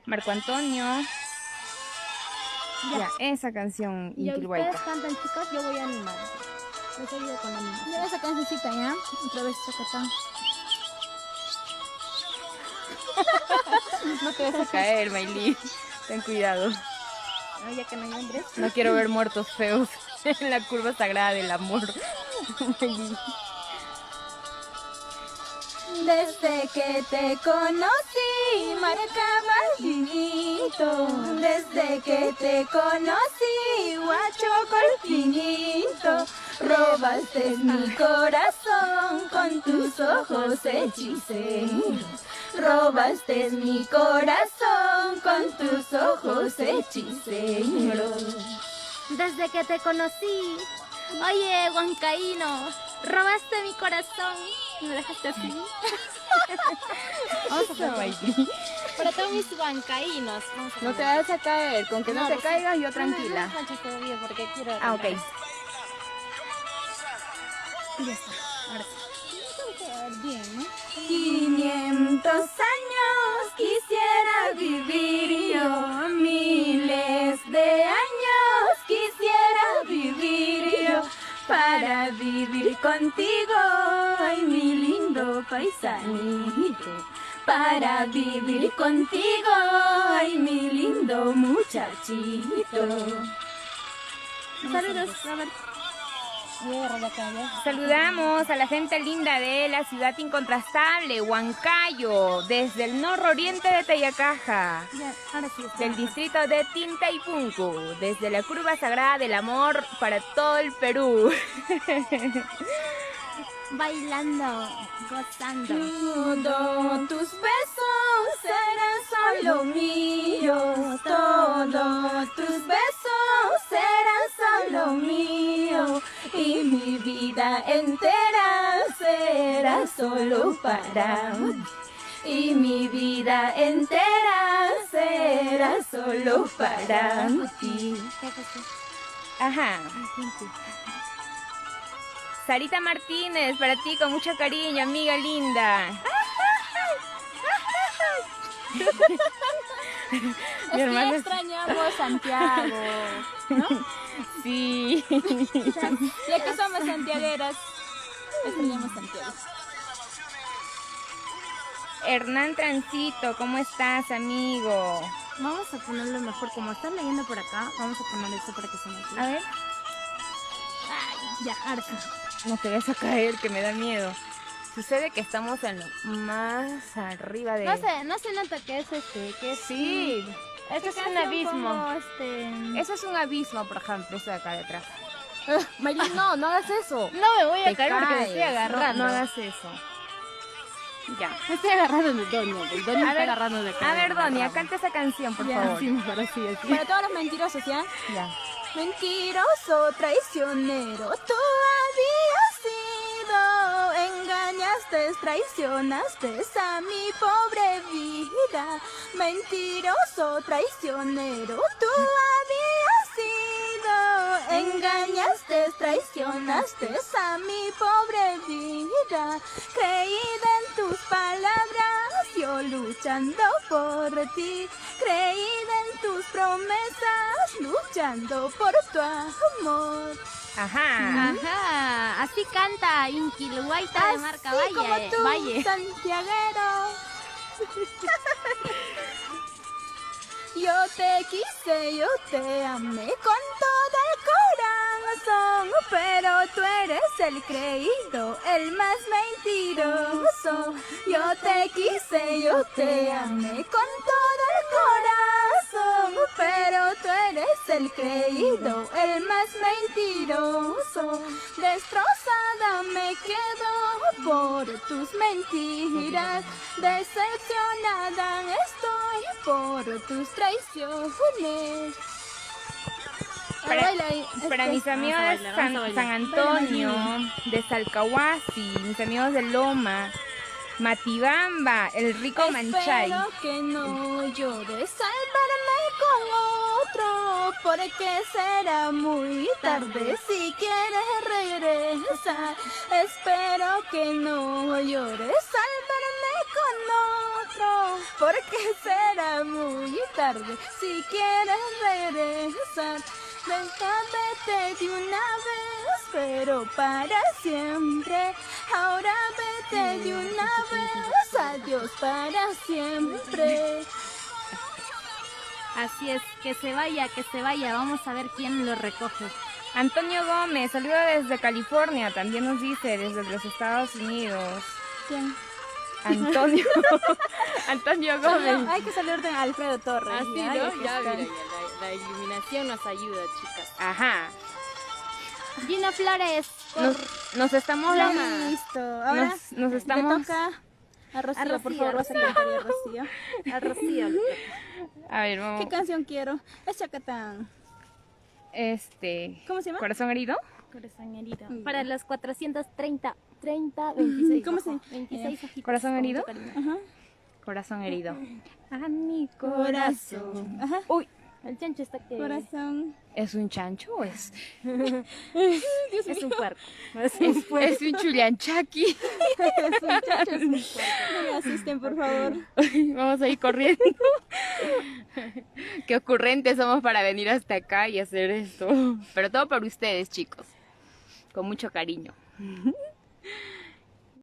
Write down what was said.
Marco Antonio. Ya, esa canción Ya ustedes Inkihuayca. cantan, chicas, yo voy a animar. Les ayudo con la animación. Ya esa cancioncita, ¿ya? Otra vez chacatán. No te vas a caer, Mayli. Ten cuidado. Ah, ya que no hay hombres. No quiero ver muertos feos en la curva sagrada del amor. Mayli. Desde que te conocí, marcabas finito. Desde que te conocí, guacho finito. Robaste mi corazón con tus ojos hechiceros. Robaste mi corazón con tus ojos hechiceros. Desde que te conocí, oye, huancaíno, robaste mi corazón. ¿Me dejaste así? Vamos a hacer Mayli. Para todos mis huancaínos. No te vas a caer. Con que no te caigas, yo tranquila. No, todavía porque quiero... Ah, ok. Ya está. Ahora sí. Tengo que quedar bien, ¿no? 500 años quisiera vivir yo, miles de años quisiera vivir yo, para vivir contigo, ay mi lindo paisanito, para vivir contigo, ay mi lindo muchachito. Saludos, a ver. Saludamos a la gente linda de la ciudad incontrastable, Huancayo, desde el nororiente de Tayacaja, Ya, ahora sí está. del distrito de Tintaipuncu, desde la curva sagrada del amor para todo el Perú. Bailando, gozando. Todos tus besos serán solo míos, todos tus besos serán solo míos, y mi vida entera será solo para mí, y mi vida entera será solo para ti. Ajá. Sarita Martínez, para ti con mucho cariño, amiga linda. Mi hermana extrañamos Santiago, ¿no? Sí. Ya que somos santiagueras, extrañamos Santiago. Hernán Transito, ¿cómo estás, amigo? Vamos a ponerlo mejor, como están leyendo por acá, vamos a poner esto para que se nos vea. A ver. Ay, ya, ahora sí. No te vas a caer, que me da miedo. Sucede que estamos en lo más arriba de... No se nota que es que es... Sí, esto es un canción abismo. como Eso es un abismo, por ejemplo, esto de acá detrás. Maylin, no hagas eso. No me voy a Te caer porque me estoy caes. agarrando. No hagas eso. Ya. Me estoy agarrando de Doña. El Doña me está agarrando de acá. A ver, Donia, canta esa canción, por Ya, favor. sí, mejor así. Para todos los mentirosos, ¿ya? Ya. Mentiroso, traicionero, tú habías sido, engañaste, traicionaste a mi pobre vida. Mentiroso, traicionero, tú habías sido, engañaste, traicionaste a mi pobre vida. Creída en tus palabras, yo luchando por ti, creída en tus promesas, luchando por tu amor. Ajá. Ajá, así canta Inkihuayca de marca Así como Valle. tú, Valle. santiaguero. Yo te quise, yo te amé con todo el corazón, pero tú eres el creído, el más mentiroso. Yo te quise, yo te amé con todo el corazón, pero tú eres el creído, el más mentiroso. Destrozada me quedo por tus mentiras, decepcionada estoy por tus traiciones. Para mis amigos de San Antonio, de Salcahuasi, mis amigos de Loma, Matibamba, el rico Manchay. Espero que no llores al verme con otro, porque será muy tarde si quieres regresar. Espero que no llores al verme con otro, porque será muy tarde. Si quieres regresar, venga, vete de una vez, pero para siempre. Ahora vete de una vez, adiós para siempre. Así es, que se vaya, vamos a ver quién lo recoge. Antonio Gómez, saludo desde California, también nos dice, desde los Estados Unidos. ¿Quién? Antonio. Antonio Gómez. Hay que saludar de Alfredo Torres. Así, ya, ¿no? que Ya, está. mira, la iluminación nos ayuda, chicas. Ajá. Gina Flores. Nos estamos... Listo. Ahora nos le estamos... toca a Rocío, A Rocío, por favor, vas a cantar a Rocío. A Rocío. A ver, vamos... ¿Qué canción quiero? Es Chacatán. ¿Cómo se llama? ¿Corazón herido? Corazón herido. Mm. Para los 430, 26. ¿Cómo se- 26 ojitos. ¿Corazón con herido? mucho cariño. Ajá. Corazón herido. A mi Corazón. Ajá. Uy, El chancho está que... Corazón. ¿es un chancho o es? Es un puerco. Es un chulianchaki. No me asisten, por favor. Vamos a ir corriendo. Qué ocurrentes somos para venir hasta acá y hacer esto. Pero todo por ustedes, chicos. Con mucho cariño.